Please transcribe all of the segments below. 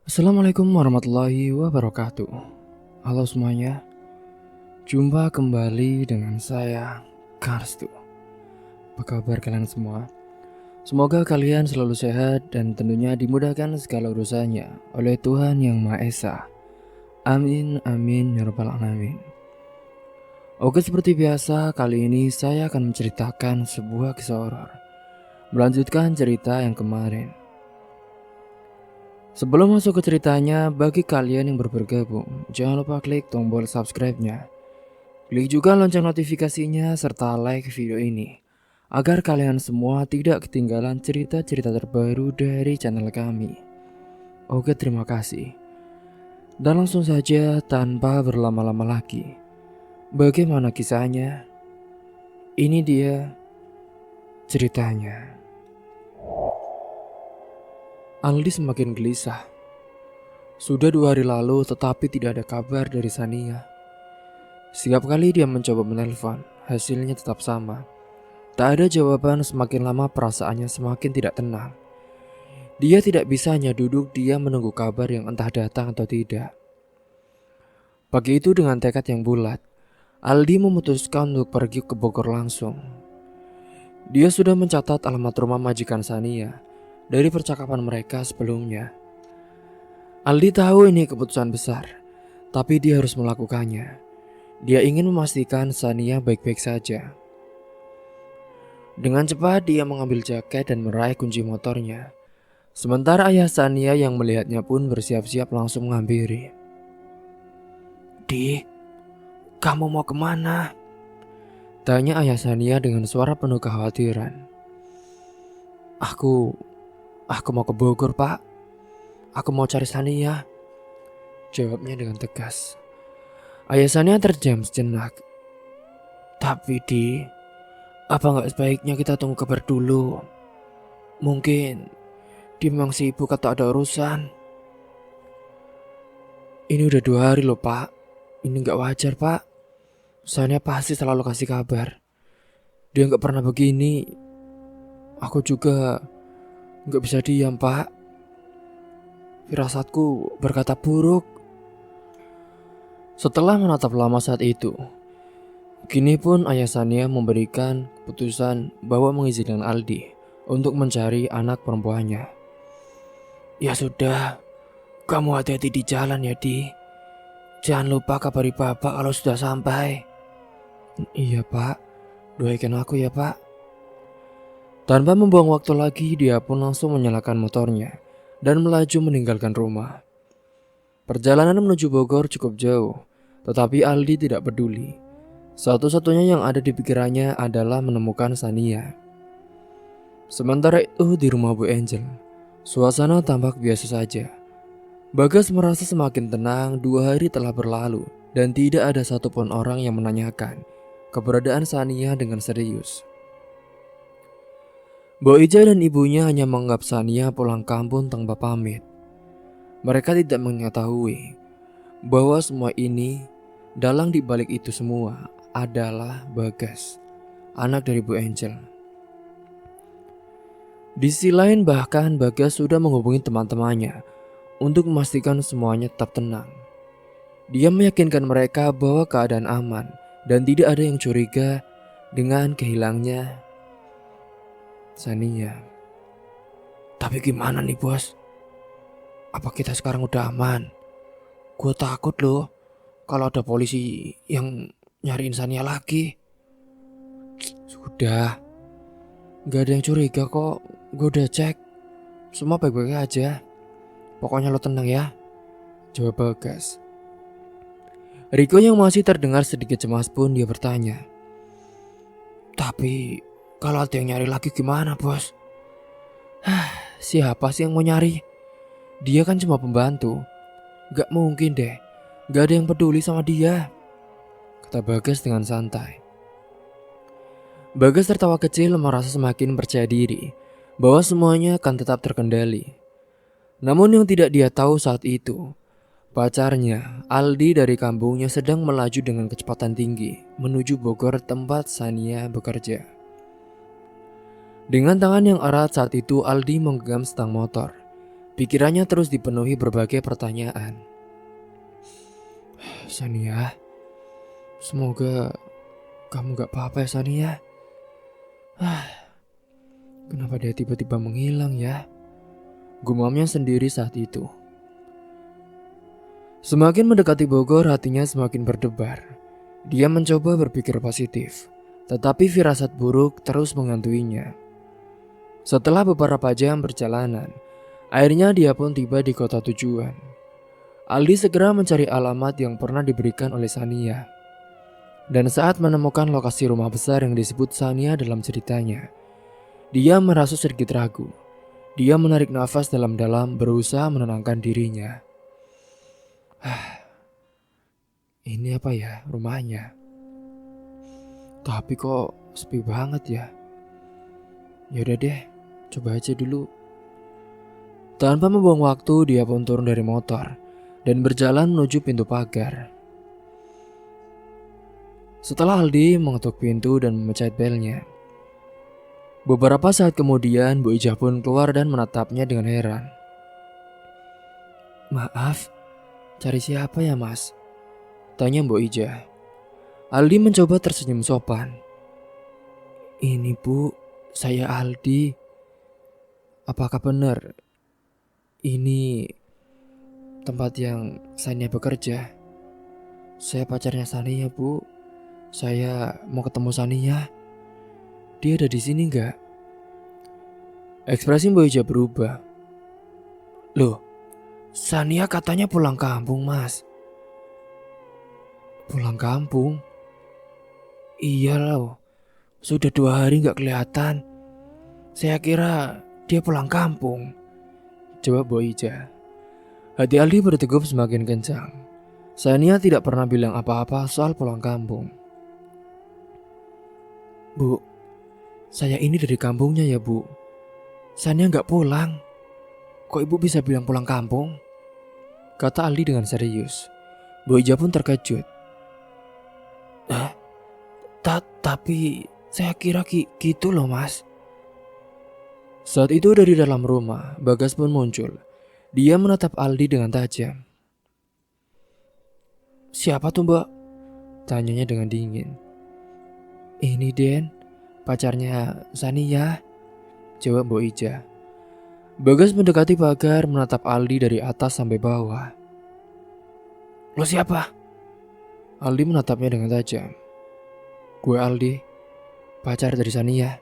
Assalamualaikum warahmatullahi wabarakatuh. Halo semuanya, jumpa kembali dengan saya, Karstu. Apa kabar kalian semua? Semoga kalian selalu sehat dan tentunya dimudahkan segala urusannya oleh Tuhan Yang Maha Esa. Amin, amin, ya rabbal alamin. Oke, seperti biasa, kali ini saya akan menceritakan sebuah kisah horor. Melanjutkan cerita yang kemarin. Sebelum masuk ke ceritanya, bagi kalian yang baru bergabung, jangan lupa klik tombol subscribe-nya. Klik juga lonceng notifikasinya serta like video ini, agar kalian semua tidak ketinggalan cerita-cerita terbaru dari channel kami. Oke, terima kasih. Dan langsung saja tanpa berlama-lama lagi. Bagaimana kisahnya? Ini dia ceritanya. Aldi semakin gelisah. Sudah 2 hari lalu tetapi tidak ada kabar dari Sania. Setiap kali dia mencoba menelpon, hasilnya tetap sama. Tak ada jawaban, semakin lama perasaannya semakin tidak tenang. Dia tidak bisa hanya duduk dia menunggu kabar yang entah datang atau tidak. Pagi itu dengan tekad yang bulat, Aldi memutuskan untuk pergi ke Bogor langsung. Dia sudah mencatat alamat rumah majikan Sania dari percakapan mereka sebelumnya. Aldi tahu ini keputusan besar, tapi dia harus melakukannya. Dia ingin memastikan Sania baik-baik saja. Dengan cepat dia mengambil jaket dan meraih kunci motornya. Sementara ayah Sania yang melihatnya pun bersiap-siap langsung menghampiri. "Di, kamu mau kemana?" tanya ayah Sania dengan suara penuh kekhawatiran. Aku mau ke Bogor, Pak. Aku mau cari Sania," jawabnya dengan tegas. Ayah Sania terdiam sejenak. "Tapi Di, apa nggak sebaiknya kita tunggu kabar dulu? Mungkin dia memang sibuk atau ada urusan." "Ini udah 2 hari loh, Pak. Ini nggak wajar, Pak. Sania pasti selalu kasih kabar. Dia nggak pernah begini. Aku juga nggak bisa diam, Pak. Firasatku berkata buruk." Setelah menatap lama saat itu, kini pun ayah Sania memberikan keputusan bahwa mengizinkan Aldi untuk mencari anak perempuannya. "Ya sudah, kamu hati-hati di jalan ya, Di. Jangan lupa kabari Bapak kalau sudah sampai." "Iya, Pak. Doakan aku ya, Pak." Tanpa membuang waktu lagi, dia pun langsung menyalakan motornya dan melaju meninggalkan rumah. Perjalanan menuju Bogor cukup jauh, tetapi Aldi tidak peduli. Satu-satunya yang ada di pikirannya adalah menemukan Sania. Sementara itu di rumah Bu Angel, suasana tampak biasa saja. Bagas merasa semakin tenang. 2 hari telah berlalu dan tidak ada satupun orang yang menanyakan keberadaan Sania dengan serius. Bu Ija dan ibunya hanya menganggap Sania pulang kampung tanpa pamit. Mereka tidak mengetahui bahwa semua ini, dalang di balik itu semua adalah Bagas, anak dari Bu Angel. Di sisi lain bahkan Bagas sudah menghubungi teman-temannya untuk memastikan semuanya tetap tenang. Dia meyakinkan mereka bahwa keadaan aman dan tidak ada yang curiga dengan kehilangnya Sania. "Tapi gimana nih, Bos? Apa kita sekarang udah aman? Gue takut loh kalau ada polisi yang nyariin Sania lagi." "Sudah, gak ada yang curiga kok. Gue udah cek, semua baik-baik aja. Pokoknya lo tenang ya," jawab Bagas. Riko yang masih terdengar sedikit cemas pun dia bertanya, "Tapi kalau ada yang nyari lagi gimana, Bos?" "Siapa sih yang mau nyari? Dia kan cuma pembantu. Gak mungkin deh, gak ada yang peduli sama dia," kata Bagas dengan santai. Bagas tertawa kecil merasa semakin percaya diri bahwa semuanya akan tetap terkendali. Namun yang tidak dia tahu saat itu, pacarnya Aldi dari kampungnya sedang melaju dengan kecepatan tinggi menuju Bogor tempat Sania bekerja. Dengan tangan yang erat saat itu Aldi menggenggam stang motor. Pikirannya terus dipenuhi berbagai pertanyaan. Sania, semoga kamu gak apa-apa ya Sania. Kenapa dia tiba-tiba menghilang ya? Gumamnya sendiri saat itu. Semakin mendekati Bogor, hatinya semakin berdebar. Dia mencoba berpikir positif, tetapi firasat buruk terus menghantuinya. Setelah beberapa jam perjalanan, akhirnya dia pun tiba di kota tujuan. Aldi segera mencari alamat yang pernah diberikan oleh Sania. Dan saat menemukan lokasi rumah besar yang disebut Sania dalam ceritanya, dia merasa sedikit ragu. Dia menarik nafas dalam-dalam berusaha menenangkan dirinya. Ini apa ya rumahnya? Tapi kok sepi banget ya? Yaudah deh, coba aja dulu. Tanpa membuang waktu, dia pun turun dari motor dan berjalan menuju pintu pagar. Setelah Aldi mengetuk pintu dan memencet belnya, beberapa saat kemudian Bu Ijah pun keluar dan menatapnya dengan heran. Maaf, cari siapa ya mas? Tanya Bu Ijah. Aldi mencoba tersenyum sopan. Ini Bu, saya Aldi. Apakah benar ini tempat yang Sania bekerja? Saya pacarnya Sania Bu. Saya mau ketemu Sania. Dia ada di sini nggak? Ekspresi Bu Ijah berubah. Loh, Sania katanya pulang kampung mas. Pulang kampung? Iya loh, sudah 2 hari nggak kelihatan. Saya kira dia pulang kampung. Jawab Bu Ijah. Hati Aldi berdegup semakin kencang. Sania tidak pernah bilang apa-apa soal pulang kampung. Bu, saya ini dari kampungnya ya Bu. Sania nggak pulang. Kok ibu bisa bilang pulang kampung? Kata Aldi dengan serius. Bu Ijah pun terkejut. Tapi saya kira gitu loh mas. Saat itu dari dalam rumah, Bagas pun muncul. Dia menatap Aldi dengan tajam. Siapa tuh mbak? Tanyanya dengan dingin. Ini Den, pacarnya Sania. Jawab Bu Ijah. Bagas mendekati pagar menatap Aldi dari atas sampai bawah. Lo siapa? Aldi menatapnya dengan tajam. Gue Aldi, pacar dari Sania.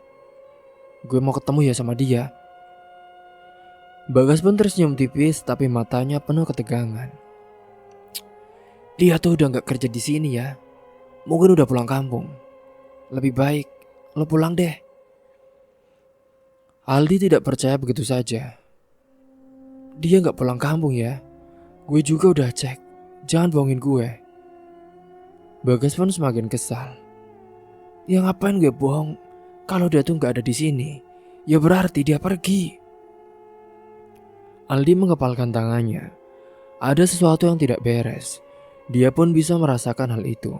Gue mau ketemu ya sama dia. Bagas pun tersenyum tipis tapi matanya penuh ketegangan. Dia tuh udah gak kerja di sini ya. Mungkin udah pulang kampung. Lebih baik lo pulang deh. Aldi tidak percaya begitu saja. Dia gak pulang kampung ya. Gue juga udah cek. Jangan bohongin gue. Bagas pun semakin kesal. Ya ngapain gue bohong? Kalau dia tuh gak ada di sini, ya berarti dia pergi. Aldi mengepalkan tangannya. Ada sesuatu yang tidak beres. Dia pun bisa merasakan hal itu.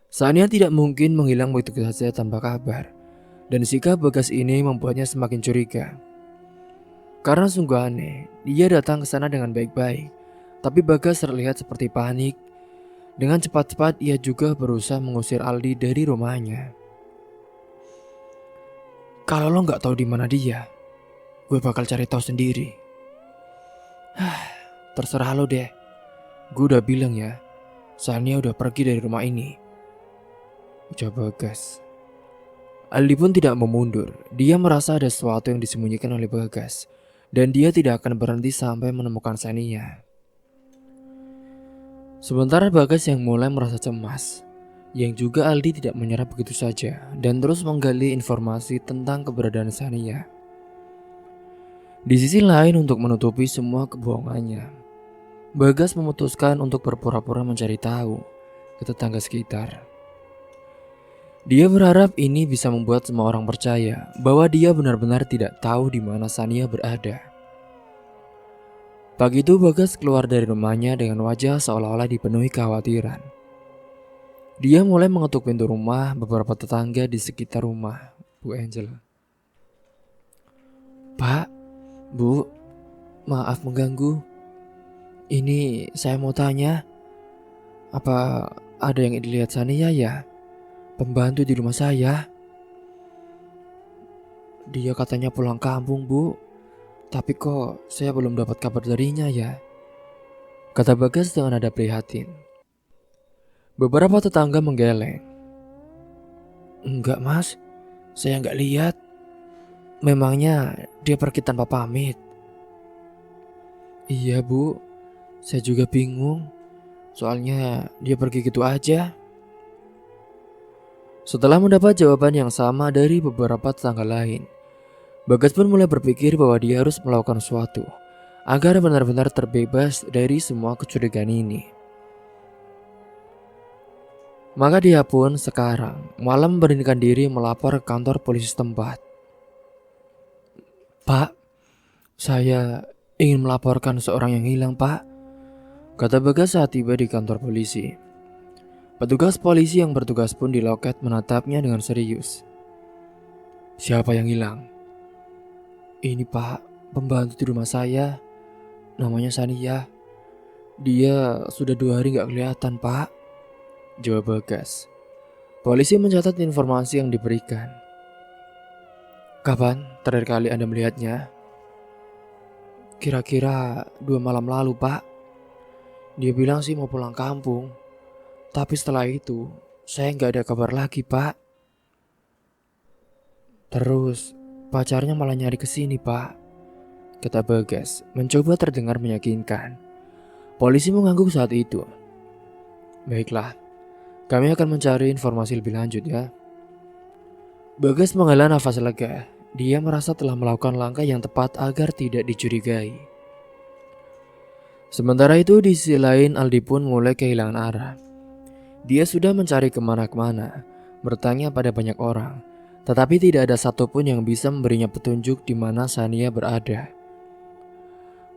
Sania tidak mungkin menghilang begitu saja tanpa kabar. Dan sikap Bagas ini membuatnya semakin curiga. Karena sungguh aneh, dia datang ke sana dengan baik-baik. Tapi Bagas terlihat seperti panik. Dengan cepat-cepat ia juga berusaha mengusir Aldi dari rumahnya. Kalau lo nggak tahu di mana dia, gue bakal cari tahu sendiri. Terserah lo deh. Gue udah bilang ya, Sania udah pergi dari rumah ini. Ucap Bagas. Aldi pun tidak memundur. Dia merasa ada sesuatu yang disembunyikan oleh Bagas, dan dia tidak akan berhenti sampai menemukan Sania. Sementara Bagas yang mulai merasa cemas, yang juga Aldi tidak menyerah begitu saja dan terus menggali informasi tentang keberadaan Sania. Di sisi lain, untuk menutupi semua kebohongannya, Bagas memutuskan untuk berpura-pura mencari tahu ke tetangga sekitar. Dia berharap ini bisa membuat semua orang percaya bahwa dia benar-benar tidak tahu di mana Sania berada. Pagi itu Bagas keluar dari rumahnya dengan wajah seolah-olah dipenuhi kekhawatiran. Dia mulai mengetuk pintu rumah beberapa tetangga di sekitar rumah Bu Angel. Pak, Bu, Maaf mengganggu. Ini saya mau tanya, apa ada yang dilihat Sania ya? Pembantu di rumah saya. Dia katanya pulang kampung, Bu. Tapi kok saya belum dapat kabar darinya ya? Kata Bagas dengan nada prihatin. Beberapa tetangga menggeleng. Enggak mas, saya enggak lihat. Memangnya dia pergi tanpa pamit? Iya bu, saya juga bingung. Soalnya dia pergi gitu aja. Setelah mendapat jawaban yang sama dari beberapa tetangga lain, Bagas pun mulai berpikir bahwa dia harus melakukan sesuatu agar benar-benar terbebas dari semua kecurigaan ini. Maka dia pun sekarang malam memberanikan diri melapor ke kantor polisi setempat. Pak, saya ingin melaporkan seorang yang hilang, Pak. Kata Bagas saat tiba di kantor polisi. Petugas polisi yang bertugas pun di loket menatapnya dengan serius. Siapa yang hilang? Ini Pak, pembantu di rumah saya. Namanya Sania. Dia sudah 2 hari gak kelihatan, Pak. Jawab Bagas. Polisi mencatat informasi yang diberikan. Kapan terakhir kali Anda melihatnya? Kira-kira 2 malam lalu, Pak. Dia bilang sih mau pulang kampung. Tapi setelah itu, saya nggak ada kabar lagi, Pak. Terus, pacarnya malah nyari ke sini, Pak. Kata Bagas, mencoba terdengar meyakinkan. Polisi mengangguk saat itu. Baiklah, kami akan mencari informasi lebih lanjut ya. Bagas menghela nafas lega. Dia merasa telah melakukan langkah yang tepat agar tidak dicurigai. Sementara itu di sisi lain Aldi pun mulai kehilangan arah. Dia sudah mencari kemana-kemana, bertanya pada banyak orang, tetapi tidak ada satupun yang bisa memberinya petunjuk di mana Sania berada.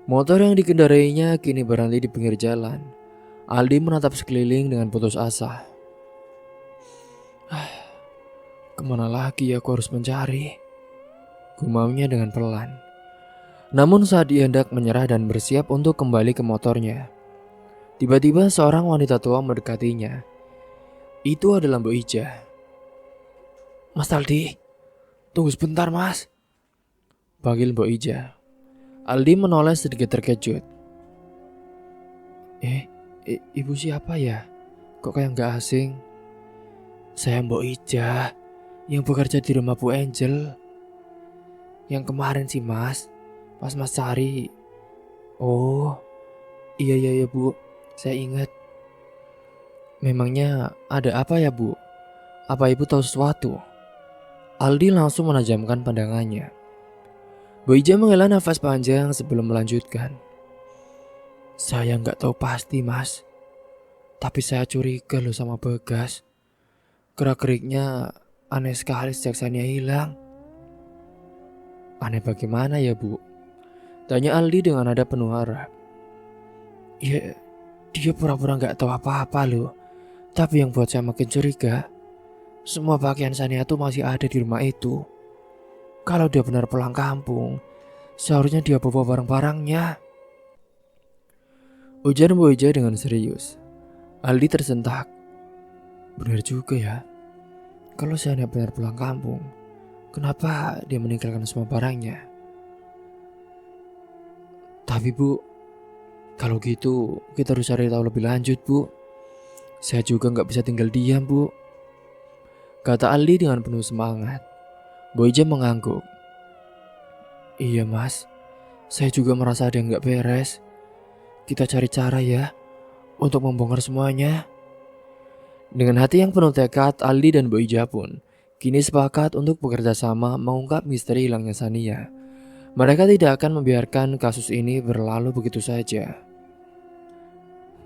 Motor yang dikendarainya kini berhenti di pinggir jalan. Aldi menatap sekeliling dengan putus asa. Kemana lagi aku harus mencari? Gumamnya dengan pelan. Namun saat dia hendak menyerah dan bersiap untuk kembali ke motornya, tiba-tiba seorang wanita tua mendekatinya. Itu adalah Mbok Ija. Mas Aldi, tunggu sebentar mas, panggil Mbok Ija. Aldi menoleh sedikit terkejut. Ibu siapa ya? Kok kayak gak asing? Saya Mbok Ija, yang bekerja di rumah Bu Angel. Yang kemarin sih mas, pas mas cari. Oh, iya bu, saya ingat. Memangnya ada apa ya bu? Apa ibu tahu sesuatu? Aldi langsung menajamkan pandangannya. Bu Ija menghela nafas panjang sebelum melanjutkan. Saya nggak tahu pasti mas, tapi saya curiga loh sama Bagas. Gerak-geriknya aneh sekali sejak Sania hilang. Aneh bagaimana ya bu? Tanya Aldi dengan nada penuh harap. Ya, dia pura-pura gak tahu apa-apa loh. Tapi yang buat saya makin curiga, semua pakaian Sania tuh masih ada di rumah itu. Kalau dia benar pulang kampung, seharusnya dia bawa barang-barangnya. Ujar Bu Ija dengan serius. Aldi tersentak. Benar juga ya. Kalau Sania benar pulang kampung, kenapa dia meninggalkan semua barangnya? Tapi bu, kalau gitu kita harus cari tahu lebih lanjut bu. Saya juga gak bisa tinggal diam bu, kata Aldi dengan penuh semangat. Bu Ija mengangguk. Iya mas, saya juga merasa ada yang gak beres. Kita cari cara ya untuk membongkar semuanya. Dengan hati yang penuh tekad, Aldi dan Bu Ija pun kini sepakat untuk bekerja sama mengungkap misteri hilangnya Sania. Mereka tidak akan membiarkan kasus ini berlalu begitu saja.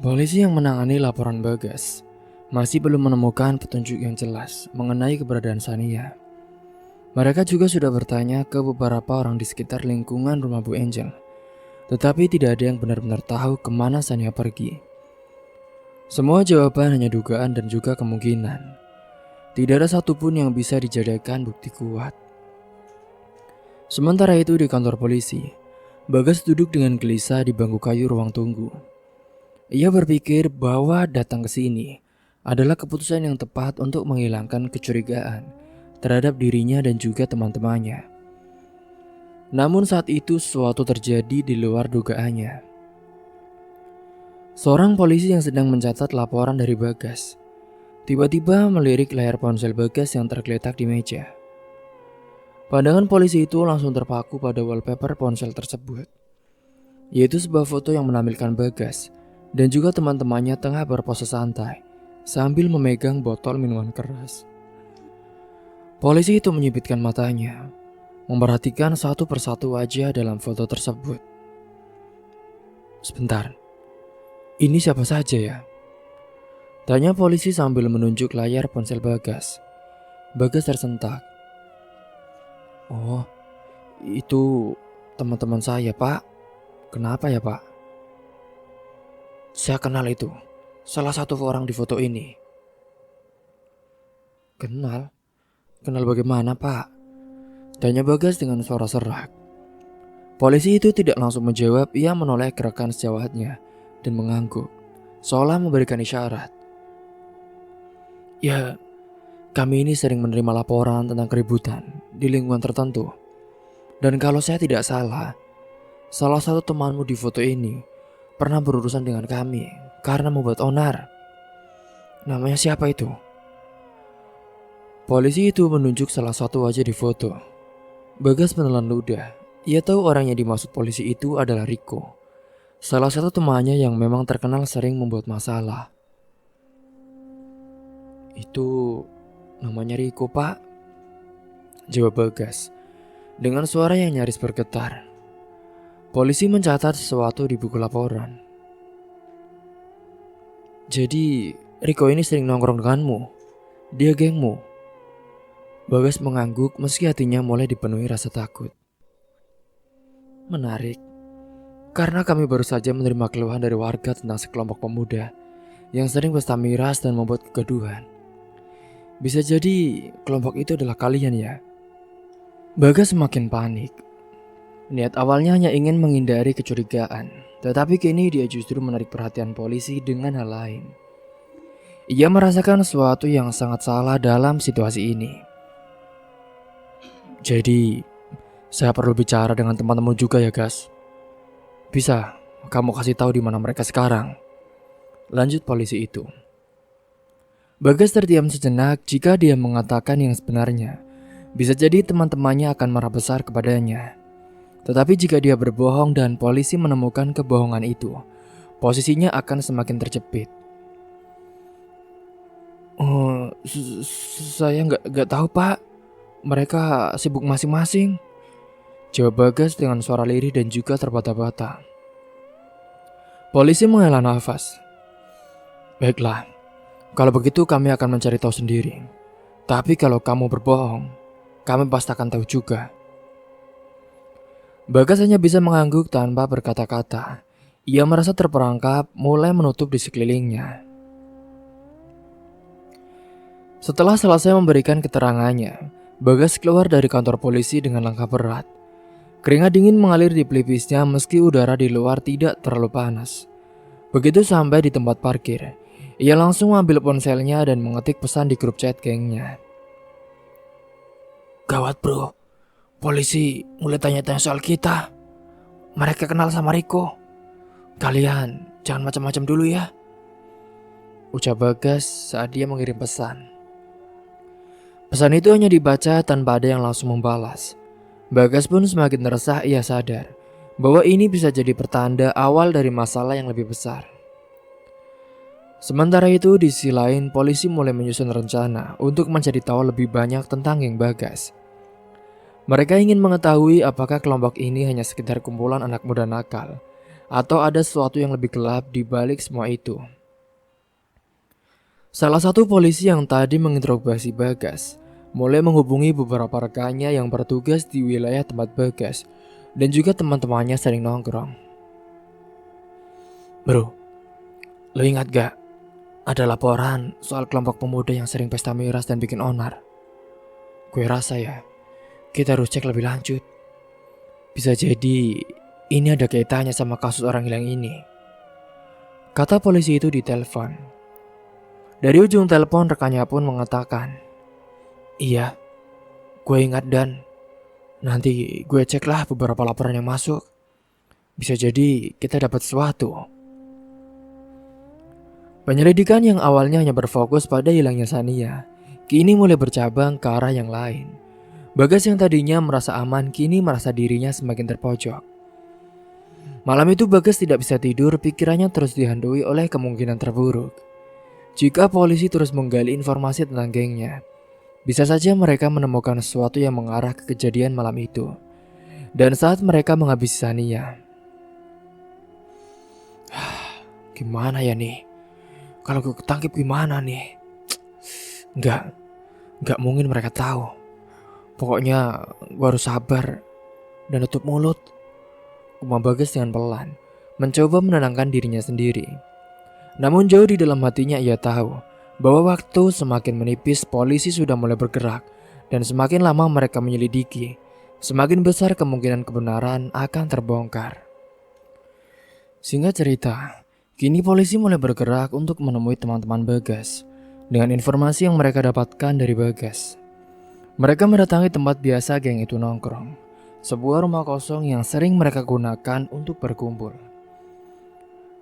Polisi yang menangani laporan Bagas masih belum menemukan petunjuk yang jelas mengenai keberadaan Sania. Mereka juga sudah bertanya ke beberapa orang di sekitar lingkungan rumah Bu Angel, tetapi tidak ada yang benar-benar tahu kemana Sania pergi. Semua jawaban hanya dugaan dan juga kemungkinan. Tidak ada satupun yang bisa dijadikan bukti kuat. Sementara itu di kantor polisi, Bagas duduk dengan gelisah di bangku kayu ruang tunggu. Ia berpikir bahwa datang ke sini adalah keputusan yang tepat untuk menghilangkan kecurigaan terhadap dirinya dan juga teman-temannya. Namun saat itu sesuatu terjadi di luar dugaannya. Seorang polisi yang sedang mencatat laporan dari Bagas tiba-tiba melirik layar ponsel Bagas yang tergeletak di meja. Pandangan polisi itu langsung terpaku pada wallpaper ponsel tersebut, yaitu sebuah foto yang menampilkan Bagas dan juga teman-temannya tengah berpose santai sambil memegang botol minuman keras. Polisi itu menyipitkan matanya, memperhatikan satu persatu wajah dalam foto tersebut. Sebentar, ini siapa saja ya? Tanya polisi sambil menunjuk layar ponsel Bagas. Bagas tersentak. Oh, itu teman-teman saya, Pak. Kenapa ya, Pak? Saya kenal itu, salah satu orang di foto ini. Kenal? Kenal bagaimana, Pak? Tanya Bagas dengan suara serak. Polisi itu tidak langsung menjawab, ia menoleh ke rekan sejawatnya dan mengangguk, seolah memberikan isyarat. Ya, kami ini sering menerima laporan tentang keributan di lingkungan tertentu. Dan kalau saya tidak salah, salah satu temanmu di foto ini pernah berurusan dengan kami karena membuat onar. Namanya siapa itu? Polisi itu menunjuk salah satu wajah di foto. Bagas menelan ludah. Ia tahu orang yang dimaksud polisi itu adalah Riko, salah satu temannya yang memang terkenal sering membuat masalah. Itu namanya Riko, Pak, jawab Bagas dengan suara yang nyaris bergetar. Polisi mencatat sesuatu di buku laporan. Jadi Riko ini sering nongkrong denganmu? Dia gengmu? Bagas mengangguk meski hatinya mulai dipenuhi rasa takut. Menarik, karena kami baru saja menerima keluhan dari warga tentang sekelompok pemuda yang sering pesta miras dan membuat kegaduhan. Bisa jadi kelompok itu adalah kalian ya? Bagas semakin panik. Niat awalnya hanya ingin menghindari kecurigaan, tetapi kini dia justru menarik perhatian polisi dengan hal lain. Ia merasakan sesuatu yang sangat salah dalam situasi ini. Jadi, saya perlu bicara dengan teman-teman juga ya, Gas. Bisa kamu kasih tahu di mana mereka sekarang? Lanjut polisi itu. Bagas terdiam sejenak. Jika dia mengatakan yang sebenarnya, bisa jadi teman-temannya akan marah besar kepadanya. Tetapi jika dia berbohong dan polisi menemukan kebohongan itu, posisinya akan semakin terjepit. Oh, saya nggak tahu, Pak. Mereka sibuk masing-masing, jawab Bagas dengan suara lirih dan juga terbata-bata. Polisi menghela nafas. Baiklah, kalau begitu kami akan mencari tahu sendiri. Tapi kalau kamu berbohong, kami pasti akan tahu juga. Bagas hanya bisa mengangguk tanpa berkata-kata. Ia merasa terperangkap, mulai menutup di sekelilingnya. Setelah selesai memberikan keterangannya, Bagas keluar dari kantor polisi dengan langkah berat. Keringat dingin mengalir di pelipisnya meski udara di luar tidak terlalu panas. Begitu sampai di tempat parkir, ia langsung mengambil ponselnya dan mengetik pesan di grup chat gengnya. Gawat bro, polisi mulai tanya-tanya soal kita. Mereka kenal sama Riko. Kalian jangan macam-macam dulu ya, ucap Bagas saat dia mengirim pesan. Pesan itu hanya dibaca tanpa ada yang langsung membalas. Bagas pun semakin resah. Ia sadar bahwa ini bisa jadi pertanda awal dari masalah yang lebih besar. Sementara itu di sisi lain, polisi mulai menyusun rencana untuk mencari tahu lebih banyak tentang geng Bagas. Mereka ingin mengetahui apakah kelompok ini hanya sekedar kumpulan anak muda nakal atau ada sesuatu yang lebih gelap di balik semua itu. Salah satu polisi yang tadi menginterogasi Bagas mulai menghubungi beberapa rekannya yang bertugas di wilayah tempat Bagas dan juga teman-temannya sering nongkrong. Bro, lo ingat gak? Ada laporan soal kelompok pemuda yang sering pesta miras dan bikin onar. Gue rasa ya, kita harus cek lebih lanjut. Bisa jadi ini ada kaitannya sama kasus orang hilang ini, kata polisi itu di telepon. Dari ujung telepon rekannya pun mengatakan, iya, gue ingat Dan. Nanti gue ceklah beberapa laporan yang masuk. Bisa jadi kita dapat sesuatu. Penyelidikan yang awalnya hanya berfokus pada hilangnya Sania, kini mulai bercabang ke arah yang lain. Bagas yang tadinya merasa aman, kini merasa dirinya semakin terpojok. Malam itu Bagas tidak bisa tidur, pikirannya terus dihantui oleh kemungkinan terburuk. Jika polisi terus menggali informasi tentang gengnya, bisa saja mereka menemukan sesuatu yang mengarah ke kejadian malam itu. Dan saat mereka menghabisi Sania. Gimana ya nih? Kalau gue ketangkep gimana nih? Nggak mungkin mereka tahu. Pokoknya gue harus sabar dan tutup mulut. Gumam Bagas dengan pelan, mencoba menenangkan dirinya sendiri. Namun jauh di dalam hatinya ia tahu bahwa waktu semakin menipis, polisi sudah mulai bergerak. Dan semakin lama mereka menyelidiki, semakin besar kemungkinan kebenaran akan terbongkar. Singkat cerita, kini polisi mulai bergerak untuk menemui teman-teman Bagas dengan informasi yang mereka dapatkan dari Bagas. Mereka mendatangi tempat biasa geng itu nongkrong, sebuah rumah kosong yang sering mereka gunakan untuk berkumpul.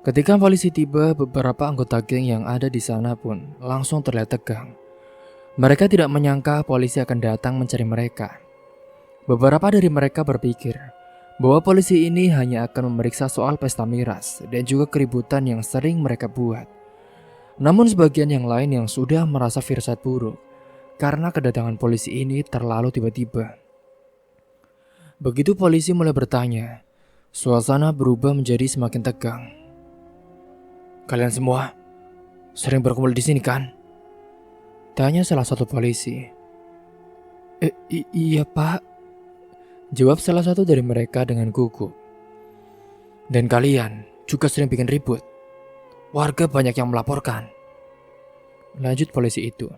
Ketika polisi tiba, beberapa anggota geng yang ada di sana pun langsung terlihat tegang. Mereka tidak menyangka polisi akan datang mencari mereka. Beberapa dari mereka berpikir bahwa polisi ini hanya akan memeriksa soal pesta miras dan juga keributan yang sering mereka buat. Namun sebagian yang lain yang sudah merasa firasat buruk karena kedatangan polisi ini terlalu tiba-tiba. Begitu polisi mulai bertanya, suasana berubah menjadi semakin tegang. Kalian semua sering berkumpul di sini kan? Tanya salah satu polisi. Iya pak, jawab salah satu dari mereka dengan gugup. Dan kalian juga sering bikin ribut. Warga banyak yang melaporkan. Lanjut polisi itu.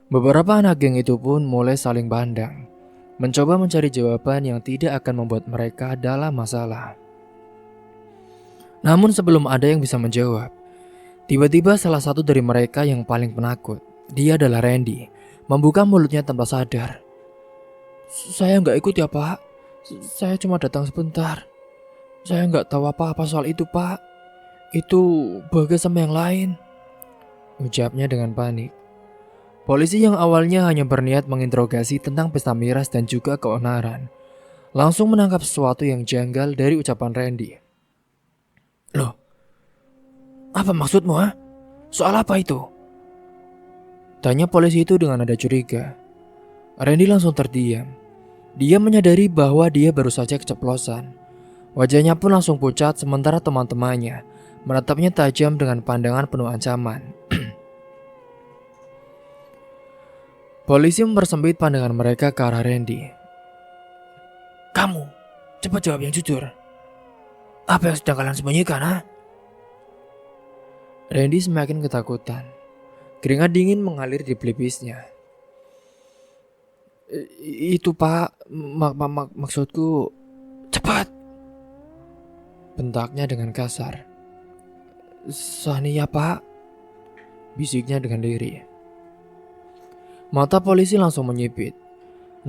Beberapa anak geng itu pun mulai saling pandang, mencoba mencari jawaban yang tidak akan membuat mereka dalam masalah. Namun sebelum ada yang bisa menjawab, tiba-tiba salah satu dari mereka yang paling penakut, dia adalah Randy, membuka mulutnya tanpa sadar. Saya nggak ikut ya pak, saya cuma datang sebentar. Saya nggak tahu apa-apa soal itu pak. Itu Bagas sama yang lain, ucapnya dengan panik. Polisi yang awalnya hanya berniat menginterogasi tentang pesta miras dan juga keonaran, langsung menangkap sesuatu yang janggal dari ucapan Randy. Loh, apa maksudmu ha? Soal apa itu? Tanya polisi itu dengan nada curiga. Randy langsung terdiam. Dia menyadari bahwa dia baru saja keceplosan. Wajahnya pun langsung pucat sementara teman-temannya menatapnya tajam dengan pandangan penuh ancaman. Polisi mempersempit pandangan mereka ke arah Randy. Kamu, cepat jawab yang jujur. Apa yang sedang kalian sembunyikan, ha? Randy semakin ketakutan. Keringat dingin mengalir di pelipisnya. Itu pak, maksudku cepat, bentaknya dengan kasar. Sania pak, bisiknya dengan lirih. Mata polisi langsung menyipit.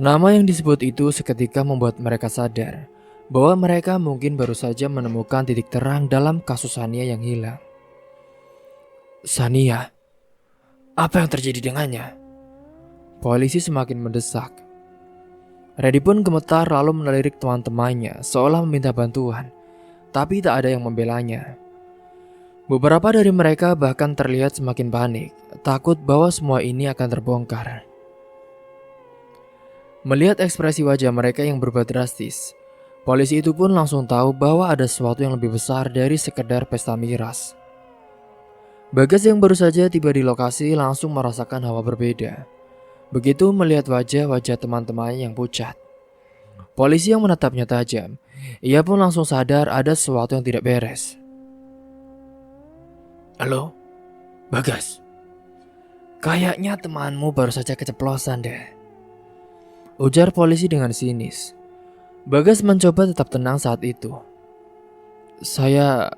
Nama yang disebut itu seketika membuat mereka sadar bahwa mereka mungkin baru saja menemukan titik terang dalam kasus Sania yang hilang. Sania, apa yang terjadi dengannya? Polisi semakin mendesak. Randy pun gemetar lalu melirik teman-temannya seolah meminta bantuan, tapi tak ada yang membelanya. Beberapa dari mereka bahkan terlihat semakin panik, takut bahwa semua ini akan terbongkar. Melihat ekspresi wajah mereka yang berubah drastis, polisi itu pun langsung tahu bahwa ada sesuatu yang lebih besar dari sekedar pesta miras. Bagas yang baru saja tiba di lokasi langsung merasakan hawa berbeda. Begitu melihat wajah-wajah teman-temannya yang pucat. Polisi yang menatapnya tajam, ia pun langsung sadar ada sesuatu yang tidak beres. Halo, Bagas. Kayaknya temanmu baru saja keceplosan deh, ujar polisi dengan sinis. Bagas mencoba tetap tenang saat itu. Saya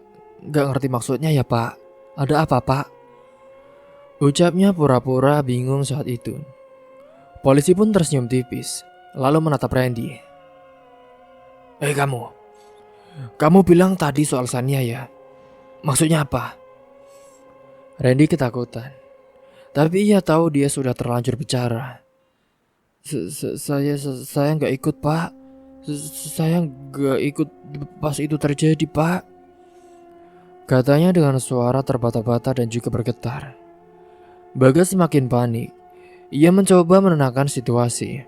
gak ngerti maksudnya ya pak. Ada apa pak? Ucapnya pura-pura bingung saat itu. Polisi pun tersenyum tipis, lalu menatap Randy. Kamu bilang tadi soal Sania ya? Maksudnya apa? Randy ketakutan, tapi ia tahu dia sudah terlanjur bicara. Saya nggak ikut pak. Saya nggak ikut pas itu terjadi pak. Katanya dengan suara terbata-bata dan juga bergetar. Bagas semakin panik. Ia mencoba menenangkan situasi.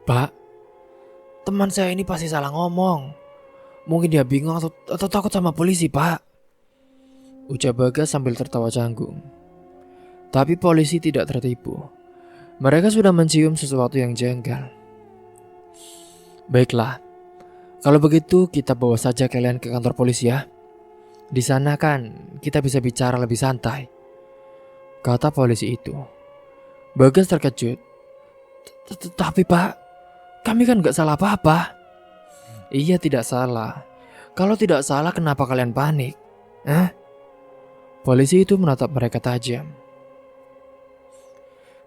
Pak, teman saya ini pasti salah ngomong. Mungkin dia bingung atau takut sama polisi pak. Ucap Bagas sambil tertawa canggung. Tapi polisi tidak tertipu. Mereka sudah mencium sesuatu yang janggal. Baiklah, kalau begitu kita bawa saja kalian ke kantor polisi ya. Di sana kan kita bisa bicara lebih santai, kata polisi itu. Bagas terkejut. Tapi pak, kami kan gak salah apa-apa. Iya tidak salah. Kalau tidak salah kenapa kalian panik? Polisi itu menatap mereka tajam.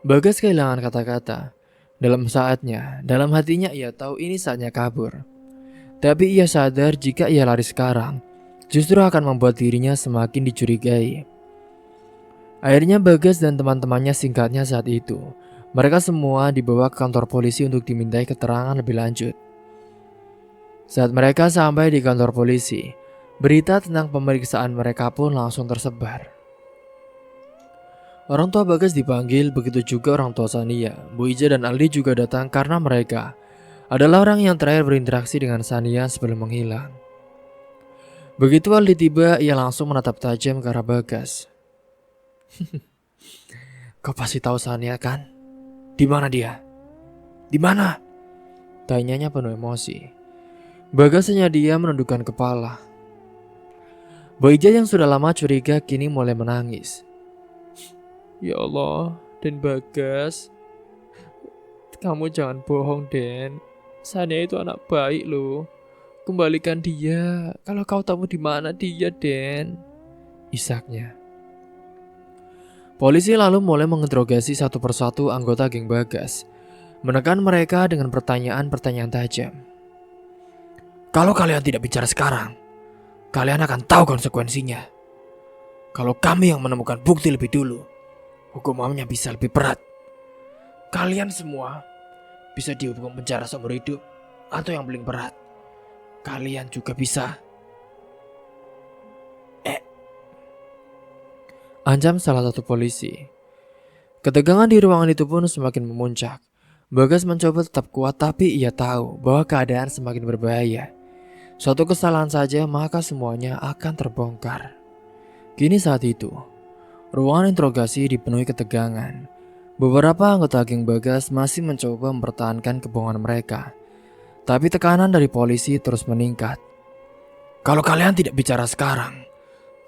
Bagas kehilangan kata-kata. Dalam hatinya ia tahu ini saatnya kabur. Tapi ia sadar jika ia lari sekarang, justru akan membuat dirinya semakin dicurigai. Akhirnya Bagas dan teman-temannya singkatnya saat itu. Mereka semua dibawa ke kantor polisi untuk dimintai keterangan lebih lanjut. Saat mereka sampai di kantor polisi, berita tentang pemeriksaan mereka pun langsung tersebar. Orang tua Bagas dipanggil, begitu juga orang tua Sania. Bu Ija dan Aldi juga datang karena mereka adalah orang yang terakhir berinteraksi dengan Sania sebelum menghilang. Begitu Aldi tiba, ia langsung menatap tajam ke arah Bagas. Kau pasti tahu Sania kan? Di mana dia? Di mana? Tanyanya penuh emosi. Bagas hanya diam menundukkan kepala. Bu Ija yang sudah lama curiga kini mulai menangis. Ya Allah, Den Bagas, kamu jangan bohong, Den. Sania itu anak baik loh. Kembalikan dia. Kalau kau tahu di mana dia, Den. Isaknya. Polisi lalu mulai menginterogasi satu persatu anggota geng Bagas, menekan mereka dengan pertanyaan-pertanyaan tajam. Kalau kalian tidak bicara sekarang, kalian akan tahu konsekuensinya. Kalau kami yang menemukan bukti lebih dulu, hukumannya bisa lebih berat. Kalian semua bisa dihukum penjara seumur hidup, atau yang paling berat, kalian juga bisa ancam salah satu polisi. Ketegangan di ruangan itu pun semakin memuncak. Bagas mencoba tetap kuat, tapi ia tahu bahwa keadaan semakin berbahaya. Suatu kesalahan saja maka semuanya akan terbongkar. Kini saat itu, ruangan interogasi dipenuhi ketegangan. Beberapa anggota geng Bagas masih mencoba mempertahankan kebohongan mereka. Tapi tekanan dari polisi terus meningkat. Kalau kalian tidak bicara sekarang,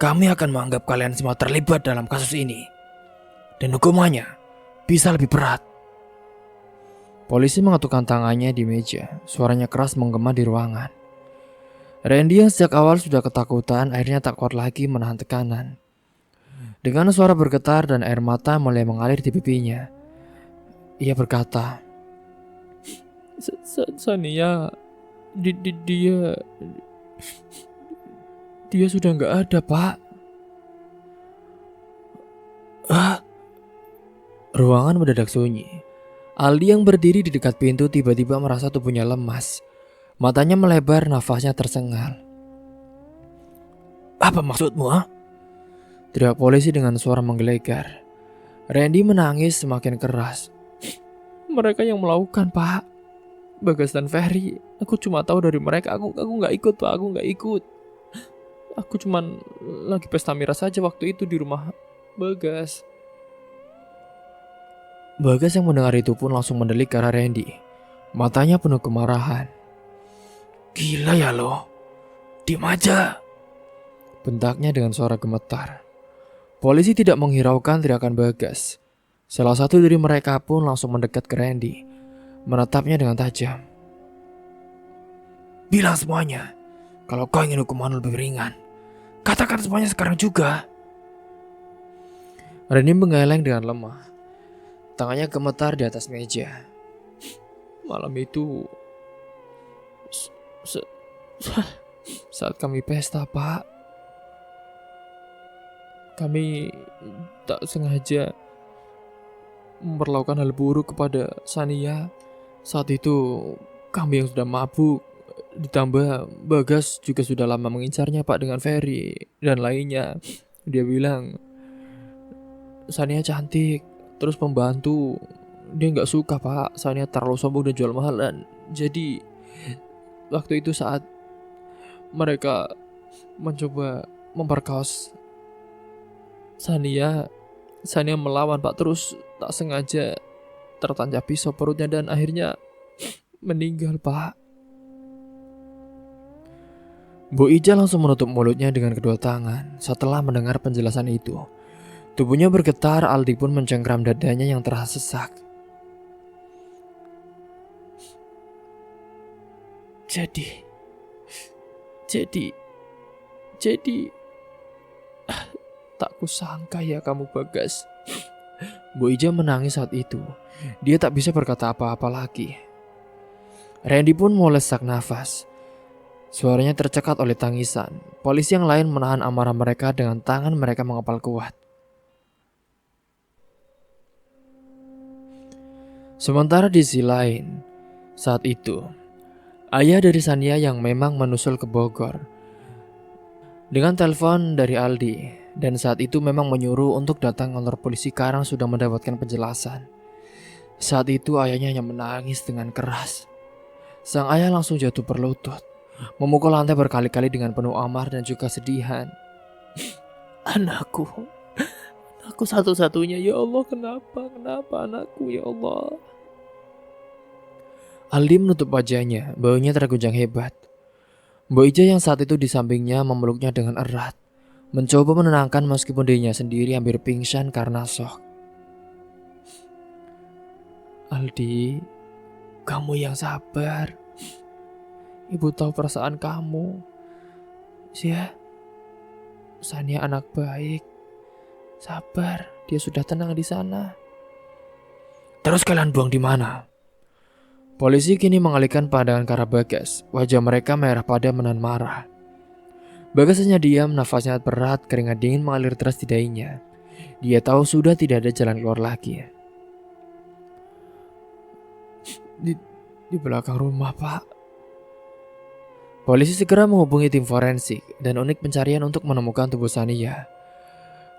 kami akan menganggap kalian semua terlibat dalam kasus ini. Dan hukumannya bisa lebih berat. Polisi mengetukkan tangannya di meja. Suaranya keras menggema di ruangan. Randy yang sejak awal sudah ketakutan akhirnya tak kuat lagi menahan tekanan. Dengan suara bergetar dan air mata mulai mengalir di pipinya, ia berkata, Sania, dia sudah nggak ada, Pak. Ruangan mendadak sunyi. Aldi yang berdiri di dekat pintu tiba-tiba merasa tubuhnya lemas. Matanya melebar, nafasnya tersengal. Apa maksudmu, teriak polisi dengan suara menggelegar. Randy menangis semakin keras. Mereka yang melakukan, Pak. Bagas dan Ferry. Aku cuma tahu dari mereka. Aku nggak ikut, Pak. Aku nggak ikut. Aku cuman lagi pesta miras saja waktu itu di rumah Bagas. Bagas yang mendengar itu pun langsung mendelik ke arah Randy. Matanya penuh kemarahan. Gila ya lo. Diam aja. Bentaknya dengan suara gemetar. Polisi tidak menghiraukan teriakan Bagas. Salah satu dari mereka pun langsung mendekat ke Randy. menatapnya dengan tajam. "Bilang semuanya. Kalau kau ingin hukuman lebih ringan, katakan semuanya sekarang juga." Randy menggeleng dengan lemah. Tangannya gemetar di atas meja. "Malam itu s- s- saat kami pesta, Pak. Kami tak sengaja memperlakukan hal buruk kepada Sania. Saat itu kami yang sudah mabuk, ditambah Bagas juga sudah lama mengincarnya, Pak, dengan Ferry dan lainnya. Dia bilang Sania cantik, terus pembantu. Dia nggak suka, Pak, Sania terlalu sombong dan jual mahalan. Jadi waktu itu saat mereka mencoba memperkaos Sania, Sania melawan, Pak. Terus tak sengaja tertancap pisau perutnya dan akhirnya meninggal, Pak. Bu Ija langsung menutup mulutnya dengan kedua tangan setelah mendengar penjelasan itu. Tubuhnya bergetar, Aldi pun mencengkram dadanya yang terasa sesak. Jadi, jadi, jadi, tak kusangka ya kamu, Bagas. Bu Ija menangis saat itu. Dia tak bisa berkata apa-apa lagi. Randy pun mulai sesak nafas. Suaranya tercekat oleh tangisan. Polisi yang lain menahan amarah mereka dengan tangan mereka mengepal kuat. Sementara di sisi lain, saat itu, ayah dari Sania yang memang menusul ke Bogor dengan telepon dari Aldi, dan saat itu memang menyuruh untuk datang kantor polisi karena sudah mendapatkan penjelasan. Saat itu ayahnya hanya menangis dengan keras. Sang ayah langsung jatuh berlutut, memukul lantai berkali-kali dengan penuh amar dan juga sedihan. Anakku, aku satu-satunya, ya Allah, kenapa anakku, ya Allah. Aldi menutup wajahnya, baunya terguncang hebat. Mbok Ija yang saat itu di sampingnya memeluknya dengan erat, mencoba menenangkan meskipun dirinya sendiri hampir pingsan karena shock. Aldi, kamu yang sabar. Ibu tahu perasaan kamu. Ya, Sania anak baik. Sabar, dia sudah tenang di sana. Terus kalian buang di mana? Polisi kini mengalihkan pandangan ke arah Bagas. Wajah mereka merah padam menahan marah. Bagas hanya diam, nafasnya berat, keringat dingin mengalir deras di dahinya. Dia tahu sudah tidak ada jalan keluar lagi. Di belakang rumah, Pak. Polisi segera menghubungi tim forensik dan unit pencarian untuk menemukan tubuh Sania.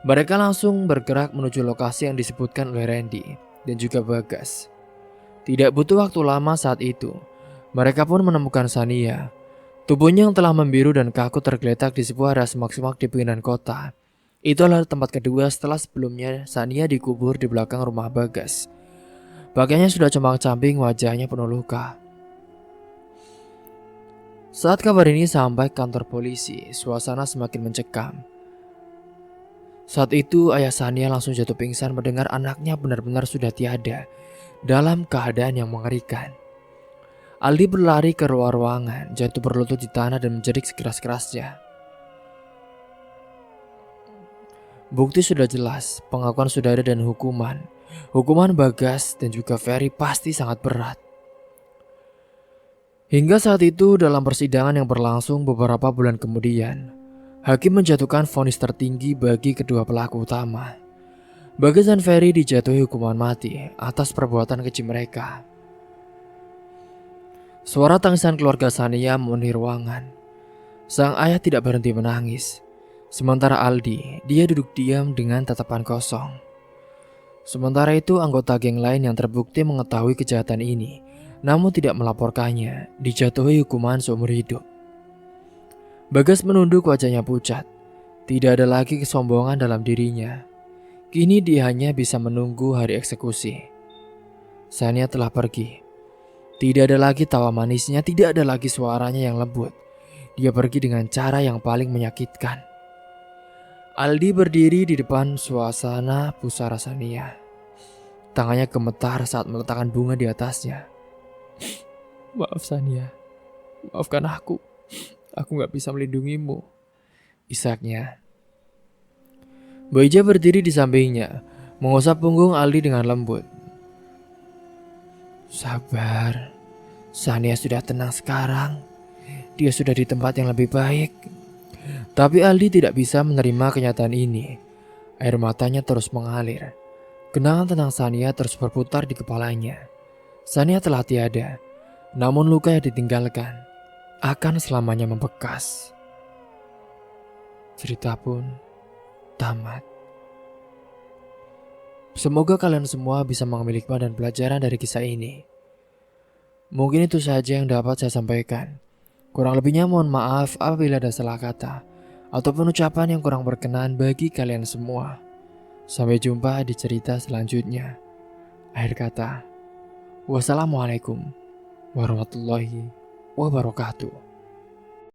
Mereka langsung bergerak menuju lokasi yang disebutkan oleh Randy dan juga Bagas. Tidak butuh waktu lama saat itu, mereka pun menemukan Sania. Tubuhnya yang telah membiru dan kaku tergeletak di sebuah area semak-semak di pinggiran kota. Itu adalah tempat kedua setelah sebelumnya Sania dikubur di belakang rumah Bagas. Pakaiannya sudah compang-camping, wajahnya penuh luka. Saat kabar ini sampai kantor polisi, suasana semakin mencekam. Saat itu ayah Sania langsung jatuh pingsan mendengar anaknya benar-benar sudah tiada dalam keadaan yang mengerikan. Aldi berlari ke ruangan, jatuh berlutut di tanah dan menjerit sekeras-kerasnya. Bukti sudah jelas, pengakuan sudah ada dan hukuman. Hukuman Bagas dan juga Ferry pasti sangat berat. Hingga saat itu dalam persidangan yang berlangsung beberapa bulan kemudian, hakim menjatuhkan vonis tertinggi bagi kedua pelaku utama. Bagas dan Ferry dijatuhi hukuman mati atas perbuatan keji mereka. Suara tangisan keluarga Sania memenuhi ruangan. Sang ayah tidak berhenti menangis. Sementara Aldi, dia duduk diam dengan tatapan kosong. Sementara itu anggota geng lain yang terbukti mengetahui kejahatan ini, namun tidak melaporkannya, dijatuhi hukuman seumur hidup. Bagas menunduk, wajahnya pucat. Tidak ada lagi kesombongan dalam dirinya. Kini dia hanya bisa menunggu hari eksekusi. Sania telah pergi. Tidak ada lagi tawa manisnya, tidak ada lagi suaranya yang lembut. Dia pergi dengan cara yang paling menyakitkan. Aldi berdiri di depan suasana pusara Sania. Tangannya gemetar saat meletakkan bunga di atasnya. Maaf Sania, maafkan aku. Aku gak bisa melindungimu, isaknya. Boyja berdiri di sampingnya, mengusap punggung Aldi dengan lembut. Sabar, Sania sudah tenang sekarang. Dia sudah di tempat yang lebih baik. Tapi Aldi tidak bisa menerima kenyataan ini. Air matanya terus mengalir. Kenangan tentang Sania terus berputar di kepalanya. Sania telah tiada, namun luka yang ditinggalkan akan selamanya membekas. Cerita pun tamat. Semoga kalian semua bisa mengambil hikmah dan pelajaran dari kisah ini. Mungkin itu saja yang dapat saya sampaikan. Kurang lebihnya mohon maaf apabila ada salah kata ataupun ucapan yang kurang berkenan bagi kalian semua. Sampai jumpa di cerita selanjutnya. Akhir kata, wassalamualaikum warahmatullahi wabarakatuh.